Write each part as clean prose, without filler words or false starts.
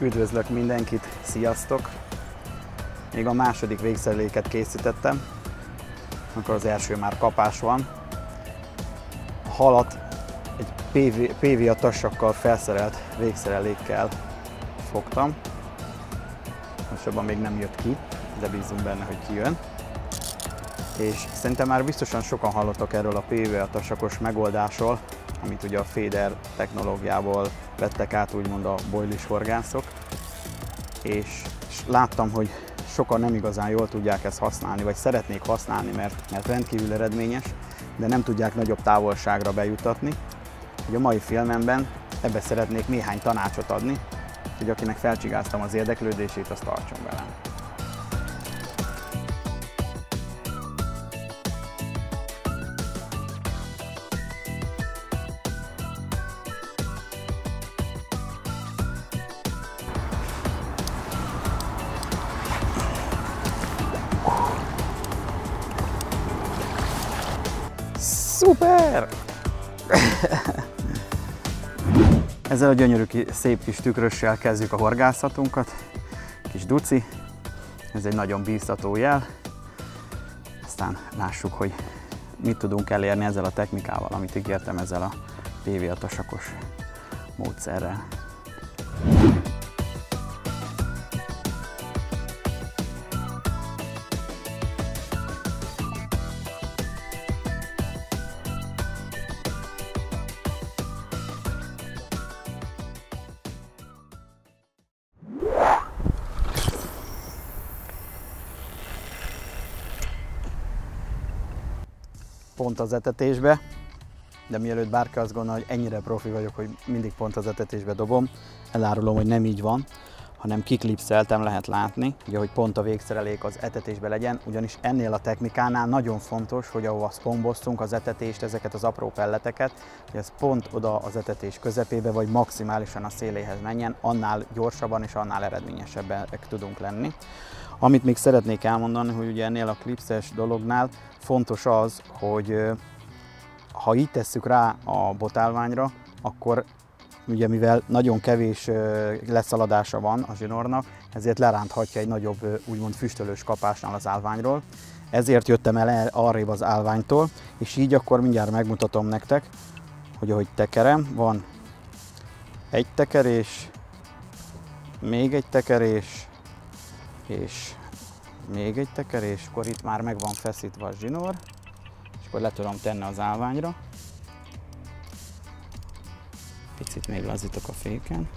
Üdvözlök mindenkit, sziasztok! Még a második végszereléket készítettem, akkor az első már kapás van. A halat egy PVA tassakkal felszerelt végszerelékkel fogtam. Mostában még nem jött ki, de bízunk benne, hogy kijön. És szerintem már biztosan sokan hallottak erről a PVA tassakos megoldásról, amit ugye a Fader technológiából vettek át, úgymond a boilis horgászok. És láttam, hogy sokan nem igazán jól tudják ezt használni, vagy szeretnék használni, mert rendkívül eredményes, de nem tudják nagyobb távolságra bejutatni. Ugye a mai filmemben ebbe szeretnék néhány tanácsot adni, hogy akinek felcsigáztam az érdeklődését, azt tartson velem. Szuper! Ezzel a gyönyörű, szép kis tükrössel kezdjük a horgászatunkat. Kis duci, ez egy nagyon bíztató jel. Aztán lássuk, hogy mit tudunk elérni ezzel a technikával, amit ígértem ezzel a PVA tasakos módszerrel. Pont az etetésbe, de mielőtt bárki azt gondolja, hogy ennyire profi vagyok, hogy mindig pont az etetésbe dobom, elárulom, hogy nem így van, hanem kiklipszeltem, lehet látni, ugye, hogy pont a végszerelék az etetésbe legyen, ugyanis ennél a technikánál nagyon fontos, hogy ahova szpomboztunk az etetést, ezeket az apró pelleteket, hogy ez pont oda az etetés közepébe, vagy maximálisan a széléhez menjen, annál gyorsabban és annál eredményesebbek tudunk lenni. Amit még szeretnék elmondani, hogy ugye ennél a klipszes dolognál fontos az, hogy ha így tesszük rá a botálványra, akkor ugye mivel nagyon kevés leszaladása van a zsinórnak, ezért leránthatja egy nagyobb, úgymond füstölős kapásnál az állványról. Ezért jöttem el arrébb az állványtól, és így akkor mindjárt megmutatom nektek, hogy ahogy tekerem, van egy tekerés, még egy tekerés, és még egy tekerés, akkor itt már meg van feszítve a zsinór, és akkor le tudom tenni az állványra. Picit még lazítok a féken.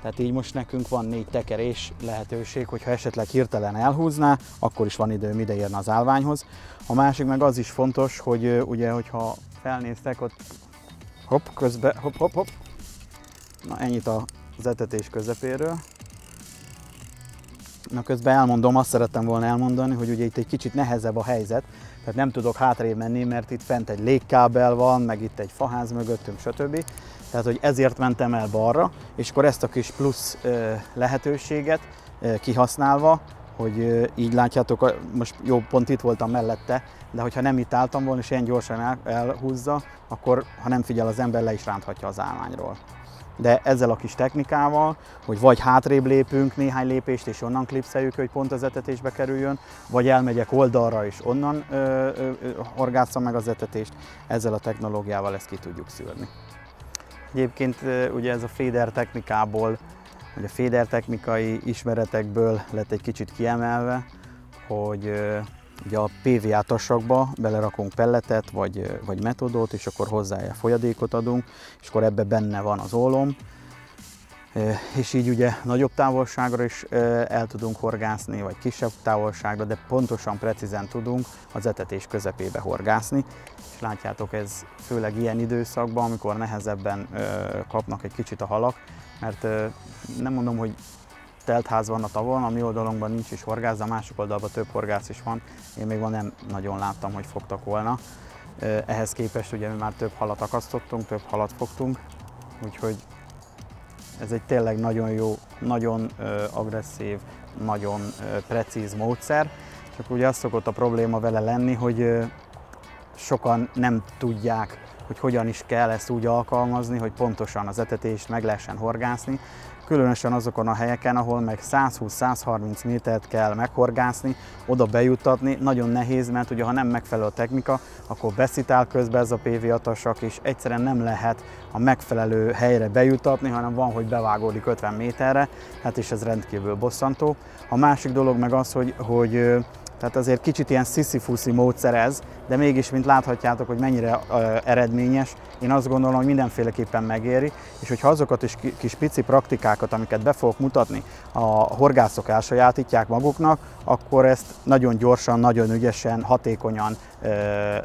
Tehát így most nekünk van 4 tekerés lehetőség, hogyha esetleg hirtelen elhúzná, akkor is van időm ideérni az állványhoz. A másik meg az is fontos, hogy ugye, hogyha felnéztek, ott hopp, közbe, hopp, hopp, hopp. Na ennyit az etetés közepéről. Na közben elmondom, azt szerettem volna elmondani, hogy ugye itt egy kicsit nehezebb a helyzet, tehát nem tudok hátrébb menni, mert itt fent egy légkábel van, meg itt egy faház mögöttünk, stb. Tehát, hogy ezért mentem el balra, és akkor ezt a kis plusz lehetőséget kihasználva, hogy így látjátok, most jó, pont itt voltam mellette, de hogyha nem itt álltam volna, és ilyen gyorsan elhúzza, akkor ha nem figyel az ember, le is ránthatja az állványról. De ezzel a kis technikával, hogy vagy hátrébb lépünk néhány lépést, és onnan klipszeljük, hogy pont az etetésbe kerüljön, vagy elmegyek oldalra, és onnan horgásszam meg az etetést, ezzel a technológiával ezt ki tudjuk szűrni. Egyébként ugye ez a Fader technikából, vagy a Fader technikai ismeretekből lett egy kicsit kiemelve, hogy ugye a PVA tassakba belerakunk pelletet, vagy metodót, és akkor hozzá folyadékot adunk, és akkor ebbe benne van az ólom, és így ugye nagyobb távolságra is el tudunk horgászni, vagy kisebb távolságra, de pontosan, precízen tudunk az etetés közepébe horgászni. És látjátok, ez főleg ilyen időszakban, amikor nehezebben kapnak egy kicsit a halak, mert nem mondom, hogy teltház van a tavon, a mi oldalunkban nincs is horgász, de a másik oldalban több horgász is van. Én még nem nagyon láttam, hogy fogtak volna. Ehhez képest ugye mi már több halat akasztottunk, több halat fogtunk, úgyhogy ez egy tényleg nagyon jó, nagyon agresszív, nagyon precíz módszer. Csak ugye az szokott a probléma vele lenni, hogy sokan nem tudják, hogy hogyan is kell ezt úgy alkalmazni, hogy pontosan az etetést meg lehessen horgászni, különösen azokon a helyeken, ahol meg 120-130 métert kell meghorgászni, oda bejuttatni, nagyon nehéz, mert ugye ha nem megfelelő a technika, akkor beszitál közben ez a PV-atasak, és egyszerűen nem lehet a megfelelő helyre bejuttatni, hanem van, hogy bevágódik 50 méterre, hát és ez rendkívül bosszantó. A másik dolog meg az, hogy tehát azért kicsit ilyen sziszifuszi módszer ez, de mégis, mint láthatjátok, hogy mennyire eredményes, én azt gondolom, hogy mindenféleképpen megéri, és hogyha azokat is kis pici praktikákat, amiket be fogok mutatni, a horgászok elsajátítják maguknak, akkor ezt nagyon gyorsan, nagyon ügyesen, hatékonyan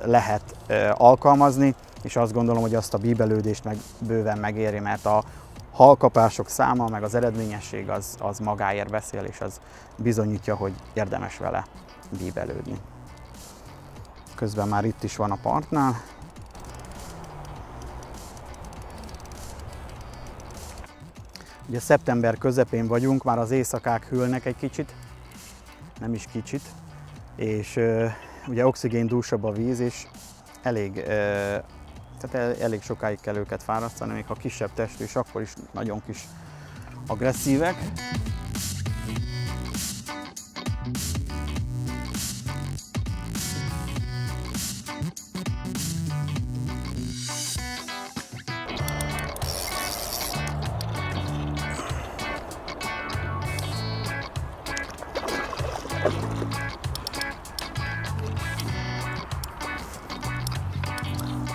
lehet alkalmazni, és azt gondolom, hogy azt a bíbelődést meg bőven megéri, mert a halkapások száma, meg az eredményesség az magáért beszél, és az bizonyítja, hogy érdemes vele bíbelődni. Közben már itt is van a partnál. Ugye szeptember közepén vagyunk, már az éjszakák hűlnek egy kicsit, nem is kicsit, és ugye oxigéndúsabb a víz, és elég sokáig kell őket fárasztani, még ha kisebb testű, és akkor is nagyon kis agresszívek.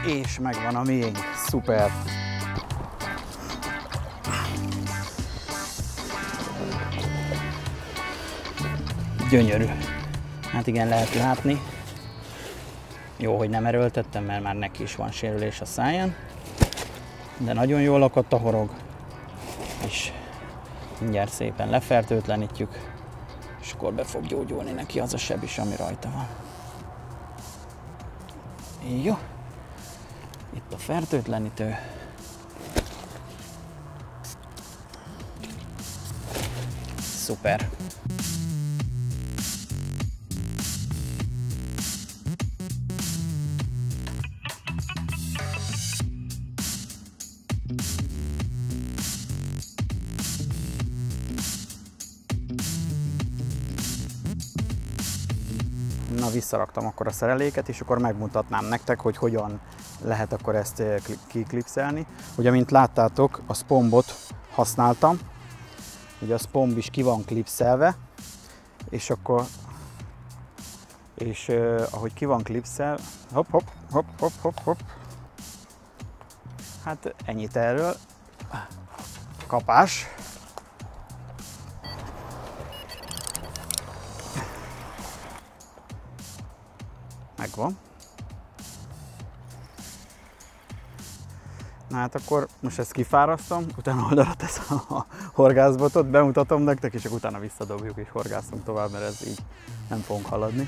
És megvan a miénk, szuper! Gyönyörű! Hát igen, lehet látni. Jó, hogy nem erőltettem, mert már neki is van sérülés a száján. De nagyon jól lakott a horog. És mindjárt szépen lefertőtlenítjük, és akkor be fog gyógyulni neki az a seb is, ami rajta van. Jó. Itt a fertőtlenítő. Szuper. Na, visszaraktam akkor a szereléket, és akkor megmutatnám nektek, hogy hogyan lehet akkor ezt kiklipszelni. Ugye, mint láttátok, a spombot használtam. Ugye a spomb is ki van klipszelve, és akkor, ahogy ki van klipszel, hopp, hopp, hopp, hopp, hopp, hopp. Hát ennyit erről. Kapás. Megvan. Na hát akkor most ezt kifárasztom, utána oldalra teszem a horgászbotot, bemutatom nektek, és akkor utána visszadobjuk és horgászunk tovább, mert ez így nem fogunk haladni.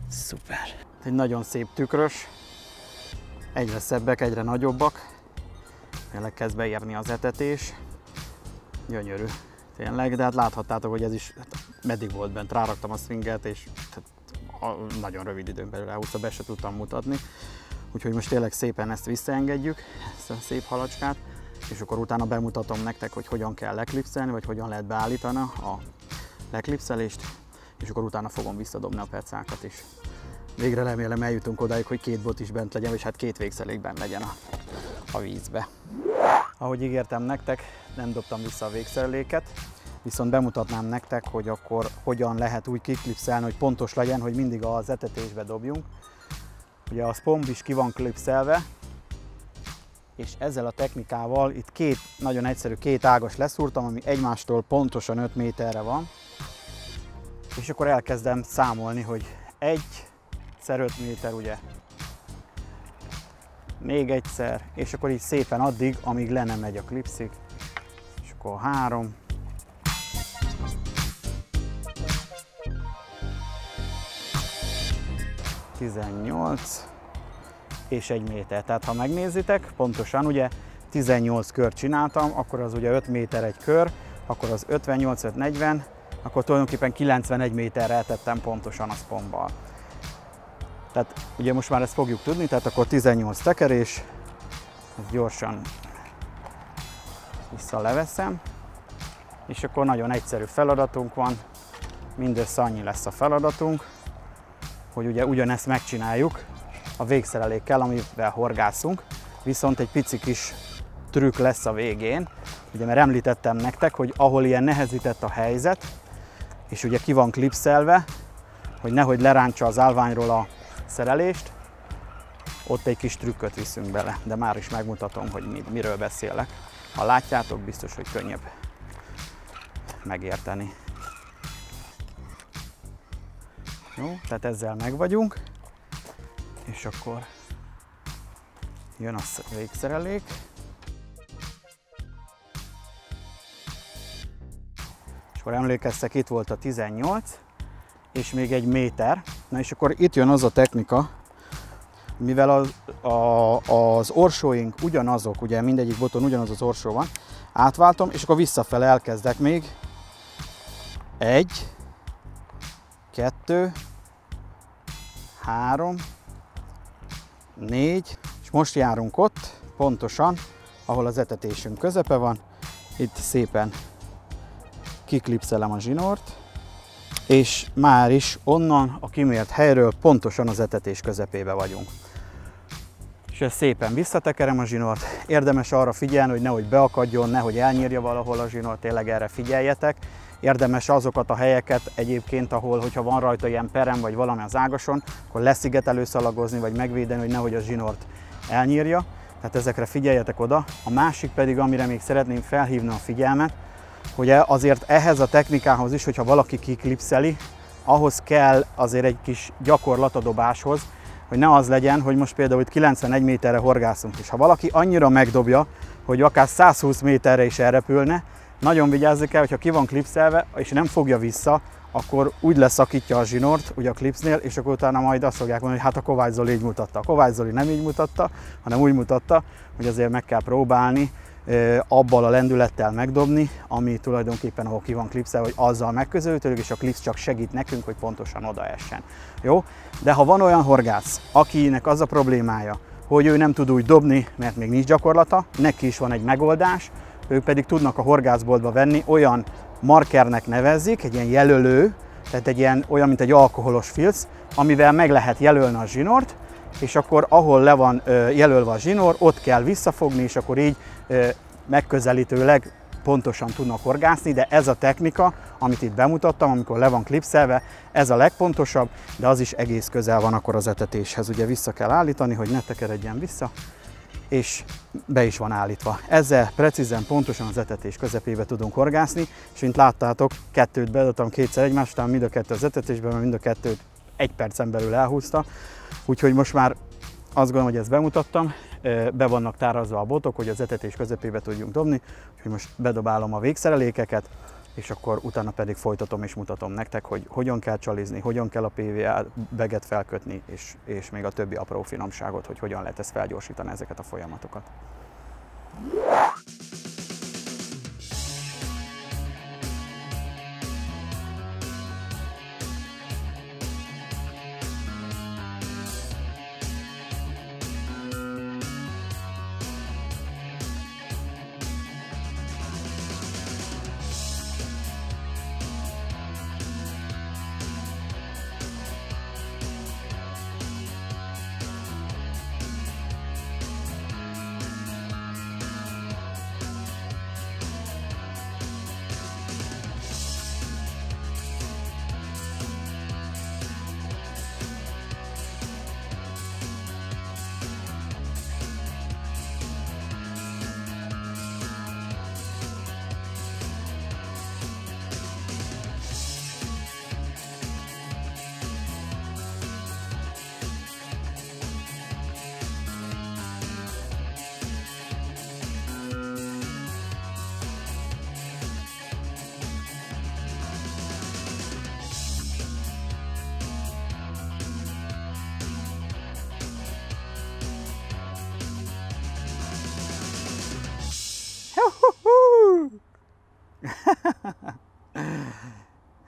Szuper. Egy nagyon szép tükrös, egyre szebbek, egyre nagyobbak. Tényleg kezd beérni az etetés. Gyönyörű, tényleg, de hát láthattátok, hogy ez is meddig volt bent. Ráraktam a swinget, és nagyon rövid időn belül elhúzta, be se tudtam mutatni. Úgyhogy most tényleg szépen ezt visszaengedjük, ezt a szép halacskát, és akkor utána bemutatom nektek, hogy hogyan kell leklipszelni, vagy hogyan lehet beállítani a leklipszelést, és akkor utána fogom visszadobni a pecákat is. Végre remélem eljutunk odáig, hogy két bot is bent legyen, és hát két végszerék bent legyen a vízbe. Ahogy ígértem nektek, nem dobtam vissza a végszereléket, viszont bemutatnám nektek, hogy akkor hogyan lehet úgy kiklipszelni, hogy pontos legyen, hogy mindig az etetésbe dobjunk. Ugye a spomb is ki van klipszelve, és ezzel a technikával itt nagyon egyszerű két ágas leszúrtam, ami egymástól pontosan 5 méterre van. És akkor elkezdem számolni, hogy 1 x 5 méter, ugye. még egyszer, és akkor így szépen addig, amíg le nem megy a klipszig. És akkor 3, 18 és 1 méter. Tehát ha megnézitek, pontosan ugye 18 kört csináltam, akkor az ugye 5 méter egy kör, akkor az 58, 5, 40, akkor tulajdonképpen 91 méterre eltettem pontosan a szpontbal. Tehát ugye most már ezt fogjuk tudni, tehát akkor 18 tekerés, ezt gyorsan vissza leveszem, és akkor nagyon egyszerű feladatunk van, mindössze annyi lesz a feladatunk, hogy ugye ugyanezt megcsináljuk a végszerelékkel, amivel horgászunk, viszont egy pici kis trükk lesz a végén, ugye mert említettem nektek, hogy ahol ilyen nehezített a helyzet, és ugye ki van klipszelve, hogy nehogy lerántsa az állványról a szerelést, ott egy kis trükköt viszünk bele, de már is megmutatom, hogy miről beszélek. Ha látjátok, biztos, hogy könnyebb megérteni. Jó, tehát ezzel meg vagyunk, és akkor jön a végszerelék. És akkor emlékeztek, itt volt a 18, és még 1 méter. Na és akkor itt jön az a technika, mivel az orsóink ugyanazok, ugye mindegyik boton ugyanaz az orsó van, átváltom, és akkor visszafele elkezdek még 1, 2, 3, 4, és most járunk ott, pontosan, ahol az etetésünk közepe van. Itt szépen kiklipszelem a zsinort, és már is onnan a kimért helyről pontosan az etetés közepébe vagyunk. És ezt szépen visszatekerem a zsinort. Érdemes arra figyelni, hogy nehogy beakadjon, nehogy elnyírja valahol a zsinort, tényleg erre figyeljetek. Érdemes azokat a helyeket egyébként, ahol, hogyha van rajta ilyen perem vagy valami az ágason, akkor leszigetelő szalagozni, vagy megvédeni, hogy nehogy a zsinort elnyírja. Tehát ezekre figyeljetek oda. A másik pedig, amire még szeretném felhívni a figyelmet, hogy azért ehhez a technikához is, hogyha valaki kiklipszeli, ahhoz kell azért egy kis gyakorlat a dobáshoz, hogy ne az legyen, hogy most például itt 91 méterre horgászunk, és ha valaki annyira megdobja, hogy akár 120 méterre is elrepülne, nagyon vigyázni kell, hogyha ki van klipszelve, és nem fogja vissza, akkor úgy leszakítja a zsinort, ugye a klipsznél, és akkor utána majd azt fogják mondani, hogy hát a Kovács Zoli így mutatta. A Kovács Zoli nem így mutatta, hanem úgy mutatta, hogy azért meg kell próbálni abban a lendülettel megdobni, ami tulajdonképpen ahol ki van klipszelve, hogy azzal megközelítődik, és a klipsz csak segít nekünk, hogy pontosan oda essen. Jó? De ha van olyan horgász, akinek az a problémája, hogy ő nem tud úgy dobni, mert még nincs gyakorlata, neki is van egy megoldás, ők pedig tudnak a horgászboltba venni, olyan markernek nevezzik, egy ilyen jelölő, tehát egy ilyen, olyan, mint egy alkoholos filc, amivel meg lehet jelölni a zsinort, és akkor ahol le van jelölve a zsinór, ott kell visszafogni, és akkor így megközelítőleg pontosan tudnak horgászni, de ez a technika, amit itt bemutattam, amikor le van klipszelve, ez a legpontosabb, de az is egész közel van akkor az etetéshez. Ugye vissza kell állítani, hogy ne tekeredjen vissza, és be is van állítva. Ezzel precízen, pontosan az etetés közepébe tudunk horgászni, és mint láttátok, kettőt bedobtam kétszer egymás után, mind a kettő az etetésben, mert mind a kettőt 1 percen belül elhúzta. Úgyhogy most már azt gondolom, hogy ezt bemutattam, be vannak tárazva a botok, hogy az etetés közepébe tudjunk dobni, úgyhogy most bedobálom a végszerelékeket, és akkor utána pedig folytatom és mutatom nektek, hogy hogyan kell csalizni, hogyan kell a PVA beget felkötni, és még a többi apró finomságot, hogy hogyan lehet ezt felgyorsítani ezeket a folyamatokat.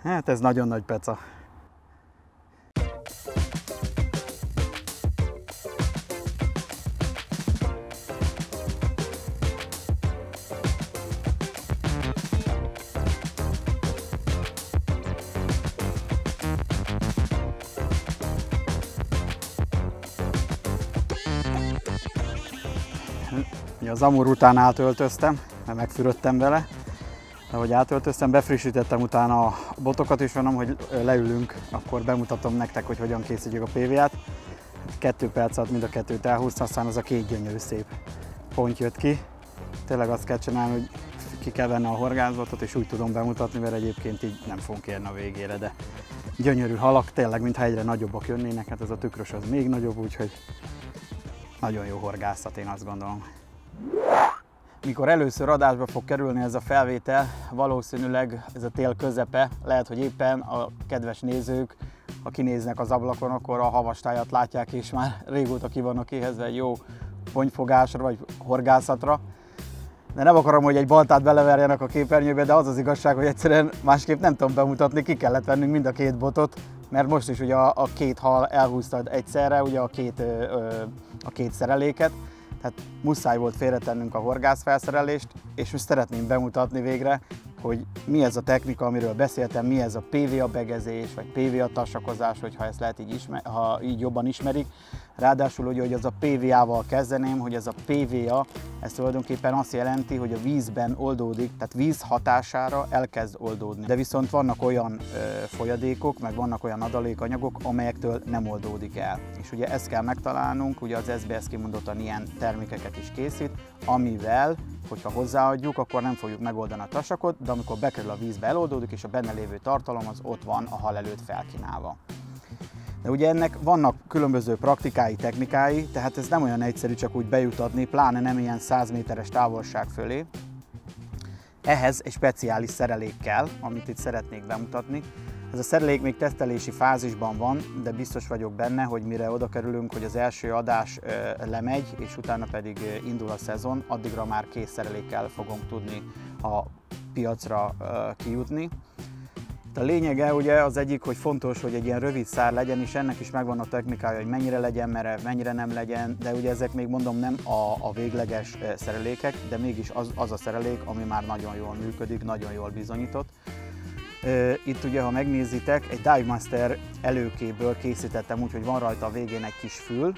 Hát ez nagyon nagy peca. Az Amur után átöltöztem, mert megfürödtem vele. De ahogy átöltöztem, befrissítettem utána a botokat is, mondom, hogy leülünk, akkor bemutatom nektek, hogy hogyan készítjük a PVA-t. 2 perc alatt mind a kettőt elhúztam, aztán az a 2 gyönyörű szép pont jött ki. Tényleg azt kell csinálni, hogy ki kell venni a horgászbotot, és úgy tudom bemutatni, mert egyébként így nem fogunk érni a végére, de gyönyörű halak, tényleg mintha egyre nagyobbak jönnének, hát ez a tükrös az még nagyobb, úgyhogy nagyon jó horgászat, én azt gondolom. Mikor először adásba fog kerülni ez a felvétel, valószínűleg ez a tél közepe, lehet, hogy éppen a kedves nézők, ha kinéznek az ablakon, akkor a havastájat látják, és már régóta ki vannak éhezve egy jó pontyfogásra vagy horgászatra. De nem akarom, hogy egy baltát beleverjenek a képernyőbe, de az az igazság, hogy egyszerűen másképp nem tudom bemutatni, ki kellett vennünk mind a 2 botot, mert most is ugye a 2 hal elhúztad egyszerre, ugye a két szereléket. Tehát muszáj volt félretennünk a horgászfelszerelést, és most szeretném bemutatni végre, hogy mi ez a technika, amiről beszéltem, mi ez a PVA begezés, vagy PVA tasakozás, hogyha ezt lehet így jobban ismerik. Ráadásul ugye, hogy az a PVA-val kezdeném, hogy ez a PVA, ez tulajdonképpen azt jelenti, hogy a vízben oldódik, tehát víz hatására elkezd oldódni. De viszont vannak olyan folyadékok, meg vannak olyan adalékanyagok, amelyektől nem oldódik el. És ugye ezt kell megtalálnunk, ugye az SBS kimondottan ilyen termékeket is készít, amivel, hogyha hozzáadjuk, akkor nem fogjuk megoldani a tasakot, de amikor bekerül a vízbe eloldódik, és a benne lévő tartalom az ott van a hal előtt felkínálva. De ugye ennek vannak különböző praktikái, technikái, tehát ez nem olyan egyszerű csak úgy bejutatni, pláne nem ilyen 100 méteres távolság fölé. Ehhez egy speciális szerelék kell, amit itt szeretnék bemutatni. Ez a szerelék még tesztelési fázisban van, de biztos vagyok benne, hogy mire oda kerülünk, hogy az első adás lemegy, és utána pedig indul a szezon, addigra már kész szerelékkel fogunk tudni a piacra kijutni. A lényege ugye az egyik, hogy fontos, hogy egy ilyen rövid szár legyen, és ennek is megvan a technikája, hogy mennyire legyen merev, mennyire nem legyen, de ugye ezek még mondom nem a végleges szerelékek, de mégis az a szerelék, ami már nagyon jól működik, nagyon jól bizonyított. Itt ugye, ha megnézitek, egy Dive Master előkéből készítettem úgy, hogy van rajta a végén egy kis fül,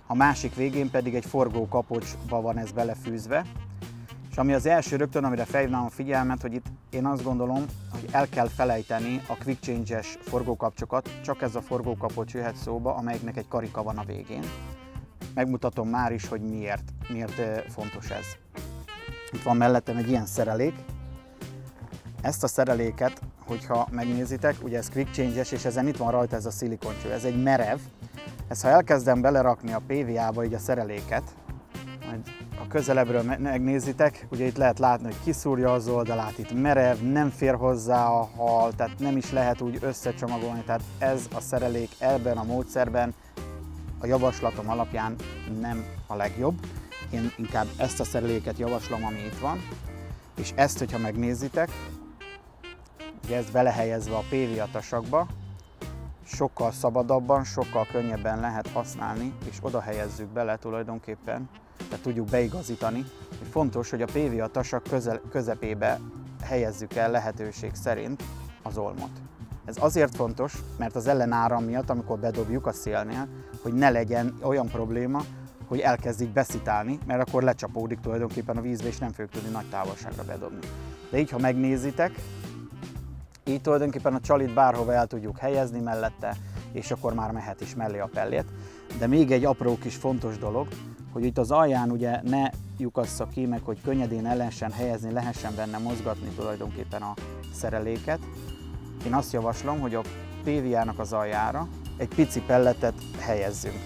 a másik végén pedig egy forgókapocsba van ez belefűzve. És ami az első rögtön, amire felhívnám a figyelmet, hogy itt én azt gondolom, hogy el kell felejteni a quick change-es forgókapcsokat, csak ez a forgókapocs jöhet szóba, amelyiknek egy karika van a végén. Megmutatom már is, hogy miért fontos ez. Itt van mellettem egy ilyen szerelék. Ezt a szereléket, hogyha megnézitek, ugye ez quick change-es, és ezen itt van rajta ez a szilikoncső, ez egy merev. Ezt ha elkezdem belerakni a PVA-ba így a szereléket, majd a közelebbről megnézitek, ugye itt lehet látni, hogy kiszúrja az oldalát, itt merev, nem fér hozzá a hal, tehát nem is lehet úgy összecsomagolni, tehát ez a szerelék ebben a módszerben a javaslatom alapján nem a legjobb. Én inkább ezt a szereléket javaslom, ami itt van, és ezt, hogyha megnézitek, ugye ezt belehelyezve a PVA tasakba, sokkal szabadabban, sokkal könnyebben lehet használni, és oda helyezzük bele tulajdonképpen, tehát tudjuk beigazítani. Fontos, hogy a PVA tasak közepébe helyezzük el lehetőség szerint az olmot. Ez azért fontos, mert az ellenáram miatt, amikor bedobjuk a szélnél, hogy ne legyen olyan probléma, hogy elkezdik beszitálni, mert akkor lecsapódik tulajdonképpen a vízbe, és nem fogjuk tudni nagy távolságra bedobni. De így, ha megnézitek, így tulajdonképpen a csalit bárhova el tudjuk helyezni mellette, és akkor már mehet is mellé a pellét. De még egy apró kis fontos dolog, hogy itt az alján ugye ne lyukassza ki, meg hogy könnyedén el lehessen helyezni, lehessen benne mozgatni tulajdonképpen a szereléket. Én azt javaslom, hogy a PVA-nak az aljára egy pici pelletet helyezzünk.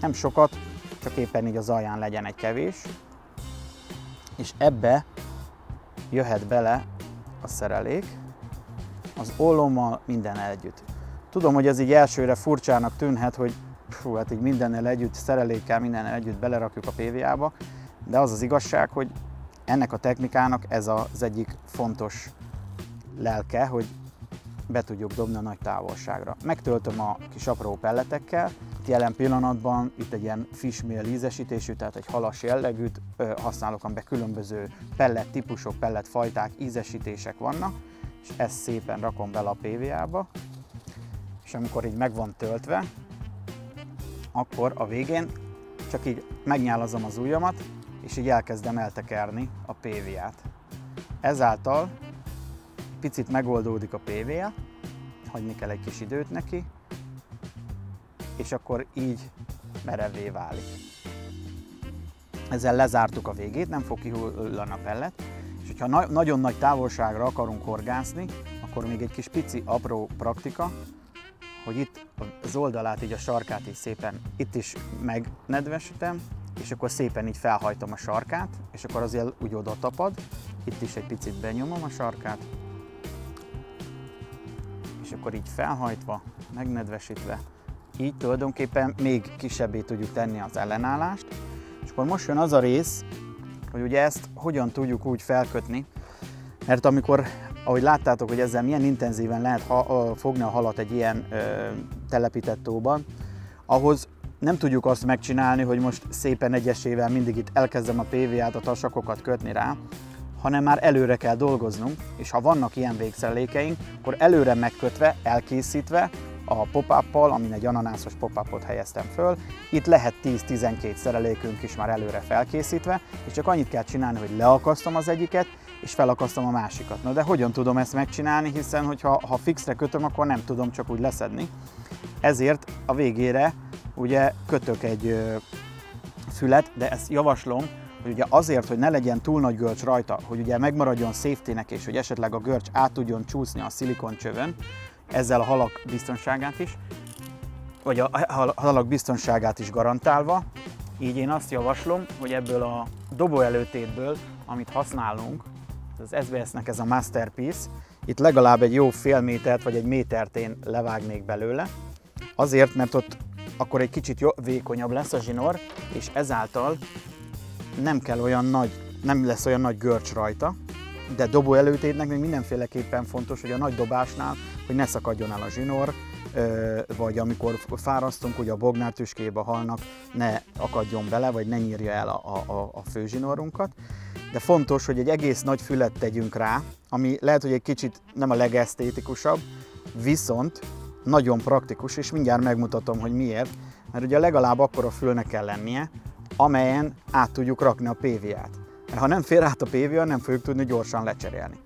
Nem sokat, csak éppen így az alján legyen egy kevés. És ebbe jöhet bele a szerelék, az ollommal mindennel együtt. Tudom, hogy ez így elsőre furcsának tűnhet, hogy hát így mindennel együtt, szerelékkel mindennel együtt belerakjuk a PVA-ba, de az az igazság, hogy ennek a technikának ez az egyik fontos lelke, hogy be tudjuk dobni a nagy távolságra. Megtöltöm a kis apró pelletekkel, jelen pillanatban itt egy ilyen fishmeal ízesítésű, tehát egy halas jellegűt használok, amiben különböző pellet típusok, pellet fajták, ízesítések vannak, és ezt szépen rakom bele a PVA-ba, és amikor így meg van töltve, akkor a végén csak így megnyálazom az ujjamat, és így elkezdem eltekerni a PVA-t. Ezáltal picit megoldódik a PVA, hagyni kell egy kis időt neki, és akkor így merevvé válik. Ezzel lezártuk a végét, nem fog kihullani a pellet, és hogyha nagyon nagy távolságra akarunk horgászni, akkor még egy kis pici apró praktika, hogy itt az oldalát, így a sarkát így szépen itt is megnedvesítem, és akkor szépen így felhajtom a sarkát, és akkor azért úgy oda tapad, itt is egy picit benyomom a sarkát, és akkor így felhajtva, megnedvesítve, így tulajdonképpen még kisebbé tudjuk tenni az ellenállást, és akkor most jön az a rész, hogy ugye ezt hogyan tudjuk úgy felkötni, mert amikor, ahogy láttátok, hogy ezzel milyen intenzíven lehet fogni a halat egy ilyen telepített tóban, ahhoz nem tudjuk azt megcsinálni, hogy most szépen egyesével mindig itt elkezdem a PVA-t, a tasakokat kötni rá, hanem már előre kell dolgoznunk, és ha vannak ilyen végszerelékeink, akkor előre megkötve, elkészítve, a pop-up-pal, amin egy ananászos pop-upot helyeztem föl. Itt lehet 10-12 szerelékünk is már előre felkészítve, és csak annyit kell csinálni, hogy leakasztom az egyiket, és felakasztom a másikat. Na de hogyan tudom ezt megcsinálni, hiszen hogyha fixre kötöm, akkor nem tudom csak úgy leszedni. Ezért a végére ugye kötök egy fület, de ezt javaslom, hogy ugye azért, hogy ne legyen túl nagy görcs rajta, hogy ugye megmaradjon safety-nek, és hogy esetleg a görcs át tudjon csúszni a szilikoncsövön, ezzel a halak biztonságát is, vagy a halak biztonságát is garantálva. Így én azt javaslom, hogy ebből a dobóelőtétből, amit használunk, az SBS-nek ez a Masterpiece, itt legalább egy jó fél métert vagy egy métert én levágnék belőle, azért, mert ott akkor egy kicsit vékonyabb lesz a zsinór, és ezáltal nem lesz olyan nagy görcs rajta, de dobóelőtétnek még mindenféleképpen fontos, hogy a nagy dobásnál, hogy ne szakadjon el a zsinór, vagy amikor fárasztunk, ugye a bognártüskébe a halnak, ne akadjon bele, vagy ne nyírja el a főzsinórunkat. De fontos, hogy egy egész nagy fület tegyünk rá, ami lehet, hogy egy kicsit nem a legesztétikusabb, viszont nagyon praktikus, és mindjárt megmutatom, hogy miért. Mert ugye legalább akkora fülnek kell lennie, amelyen át tudjuk rakni a PVA-t. Mert ha nem fér át a PVA, nem fogjuk tudni gyorsan lecserélni.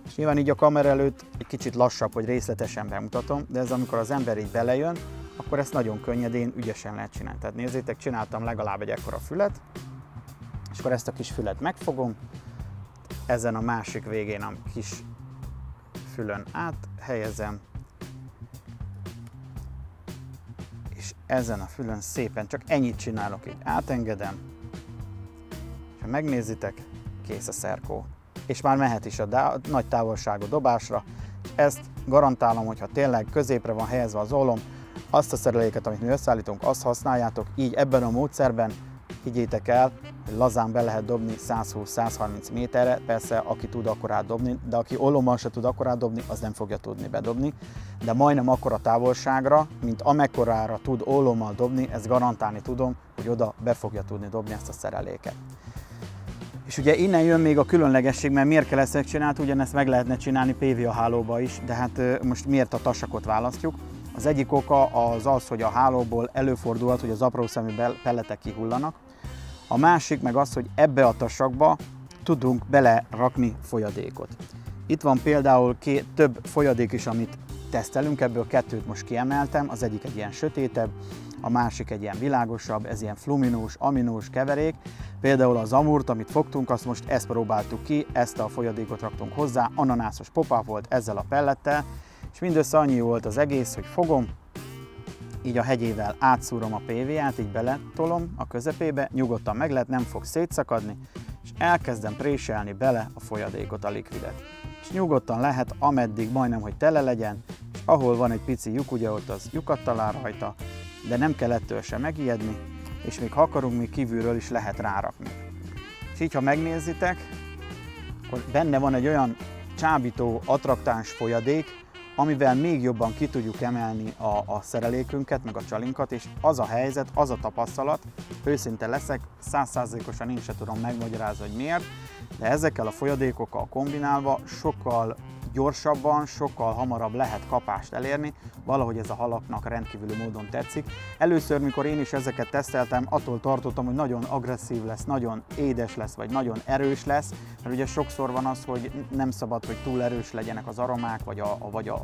És nyilván így a kamera előtt egy kicsit lassabb, hogy részletesen bemutatom, de ez amikor az ember így belejön, akkor ezt nagyon könnyedén, ügyesen lehet csinálni. Tehát nézzétek, csináltam legalább egy ekkora fület, és akkor ezt a kis fület megfogom, ezen a másik végén a kis fülön áthelyezem, és ezen a fülön szépen csak ennyit csinálok, így átengedem, és ha megnézitek, kész a szerkó. És már mehet is a nagy távolságú dobásra. Ezt garantálom, hogyha tényleg középre van helyezve az ólom, azt a szereléket, amit mi összeállítunk, azt használjátok, így ebben a módszerben higgyétek el, hogy lazán be lehet dobni 120-130 méterre, persze aki tud akkorát dobni, de aki ólommal se tud akkorát dobni, az nem fogja tudni bedobni, de majdnem akkora távolságra, mint amekkorára tud ólommal dobni, ezt garantálni tudom, hogy oda be fogja tudni dobni ezt a szereléket. És ugye innen jön még a különlegesség, mert miért kell ezt csinálni, ugyanezt meg lehetne csinálni PVA hálóba is, de hát most miért a tasakot választjuk? Az egyik oka az, hogy a hálóból előfordulhat, hogy az apró szemű pelletek kihullanak. A másik meg az, hogy ebbe a tasakba tudunk belerakni folyadékot. Itt van például több folyadék is, amit tesztelünk, ebből kettőt most kiemeltem, az egyik egy ilyen sötétebb, a másik egy ilyen világosabb, ez ilyen fluminós, aminós keverék. Például az amurt, amit fogtunk, azt most ezt próbáltuk ki, ezt a folyadékot raktunk hozzá, ananászos pop-up volt ezzel a pellettel, és mindössze annyi volt az egész, hogy fogom, így a hegyével átszúrom a PVA-t, így beletolom a közepébe, nyugodtan meg lehet, nem fog szétszakadni, és elkezdem préselni bele a folyadékot, a likvidet. És nyugodtan lehet, ameddig majdnem, hogy tele legyen, és ahol van egy pici lyuk, ugye ott az lyukat talál rajta, de nem kell ettől sem megijedni, és még ha akarunk, még kívülről is lehet rárakni. És így, ha megnézitek, akkor benne van egy olyan csábító, attraktáns folyadék, amivel még jobban ki tudjuk emelni a szerelékünket, meg a csalinkat, és az a helyzet, az a tapasztalat, őszinte leszek, 100%-osan én sem tudom megmagyarázni, hogy miért, de ezekkel a folyadékokkal kombinálva sokkal gyorsabban, sokkal hamarabb lehet kapást elérni, valahogy ez a halaknak rendkívüli módon tetszik. Először, mikor én is ezeket teszteltem, attól tartottam, hogy nagyon agresszív lesz, nagyon édes lesz, vagy nagyon erős lesz, mert ugye sokszor van az, hogy nem szabad, hogy túl erős legyenek az aromák,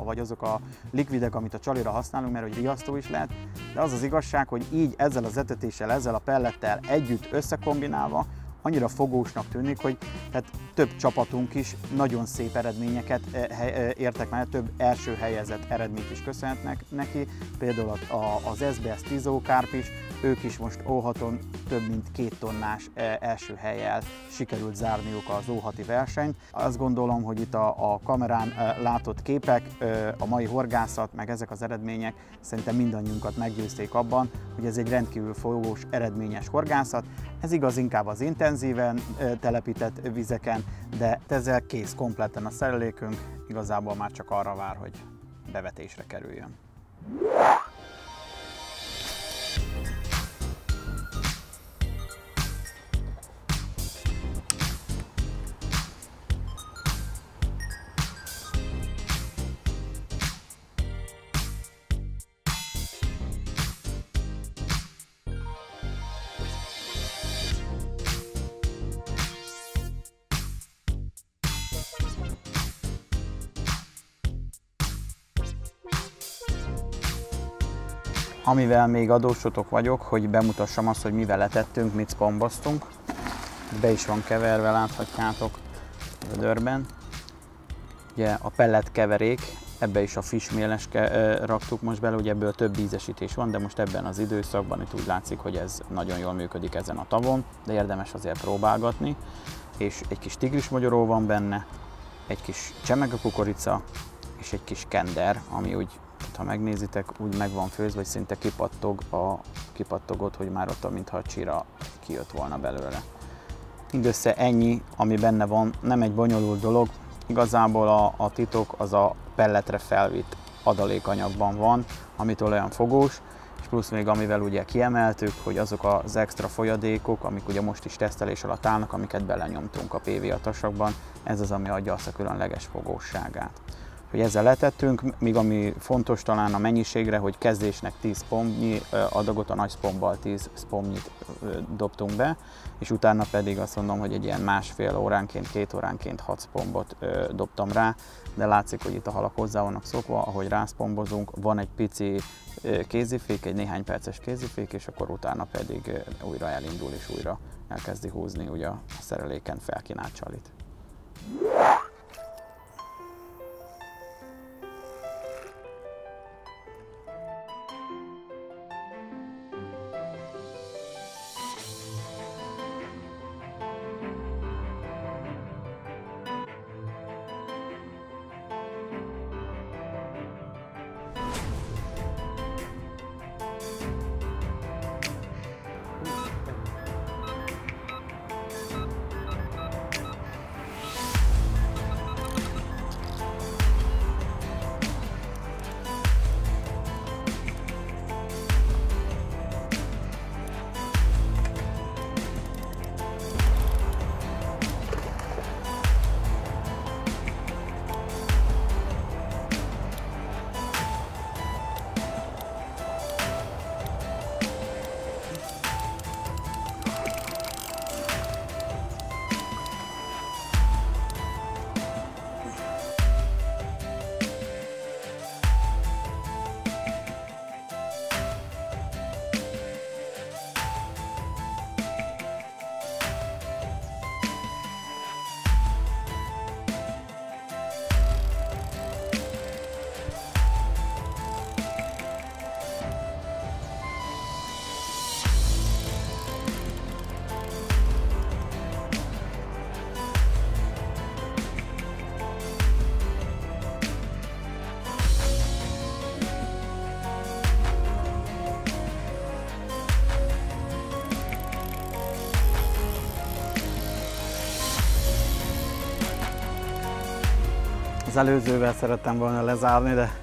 vagy azok a likvidek, amit a csalira használunk, mert hogy riasztó is lehet, de az az igazság, hogy így ezzel az etetéssel, ezzel a pellettel együtt összekombinálva, annyira fogósnak tűnik, hogy tehát több csapatunk is nagyon szép eredményeket értek már, több első helyezett eredményt is köszönhetnek neki. Például az SBS 10 Kárp is, ők is most O6-on több mint 2 tonnás első hellyel sikerült zárniuk az O6-i versenyt. Azt gondolom, hogy itt a kamerán látott képek, a mai horgászat, meg ezek az eredmények szerintem mindannyiunkat meggyőzték abban, hogy ez egy rendkívül fogós, eredményes horgászat. Ez igaz inkább az intenzíven telepített vizeken, de ezzel kész kompletten a szerelékünk, igazából már csak arra vár, hogy bevetésre kerüljön. Amivel még adósotok vagyok, hogy bemutassam azt, hogy mivel etettünk, mit szpomboztunk. Be is van keverve, láthatjátok a vödörben. Ugye a pellet keverék, ebbe is a fisméles raktuk most bele, ugye ebből több ízesítés van, de most ebben az időszakban itt úgy látszik, hogy ez nagyon jól működik ezen a tavon, de érdemes azért próbálgatni. És egy kis tigrismogyoró van benne, egy kis csemegekukorica és egy kis kender, ami úgy, ha megnézitek, úgy meg van főzve, hogy szinte kipattogott, hogy már ott, mintha a csíra kijött volna belőle. Mindössze ennyi, ami benne van, nem egy bonyolult dolog, igazából a titok az a pelletre felvitt adalékanyagban van, amitől olyan fogós, és plusz még amivel ugye kiemeltük, hogy azok az extra folyadékok, amik ugye most is tesztelés alatt állnak, amiket belenyomtunk a PV-tasakban, ez az, ami adja azt a különleges fogósságát. Hogy ezzel letettünk, míg ami fontos talán a mennyiségre, hogy kezdésnek 10 szpombnyi adagot, a nagy szpombbal 10 szpombnyit dobtunk be, és utána pedig azt mondom, hogy egy ilyen másfél óránként, 2 óránként 6 szpombot dobtam rá, de látszik, hogy itt a halak hozzá vannak szokva, ahogy rászpombozunk, van egy pici kézifék, egy néhány perces kézifék, és akkor utána pedig újra elindul és újra elkezdi húzni ugye a szereléken felkínált csalit. Az előzővel szerettem volna lezárni, de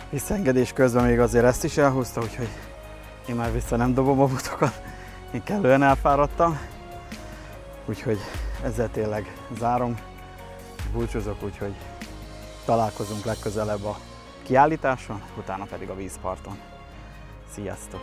visszaengedés közben még azért ezt is elhúzta, úgyhogy én már vissza nem dobom a botokat. Én kellően elfáradtam. Úgyhogy ezzel tényleg zárom, búcsúzok, úgyhogy találkozunk legközelebb a kiállításon, utána pedig a vízparton. Sziasztok!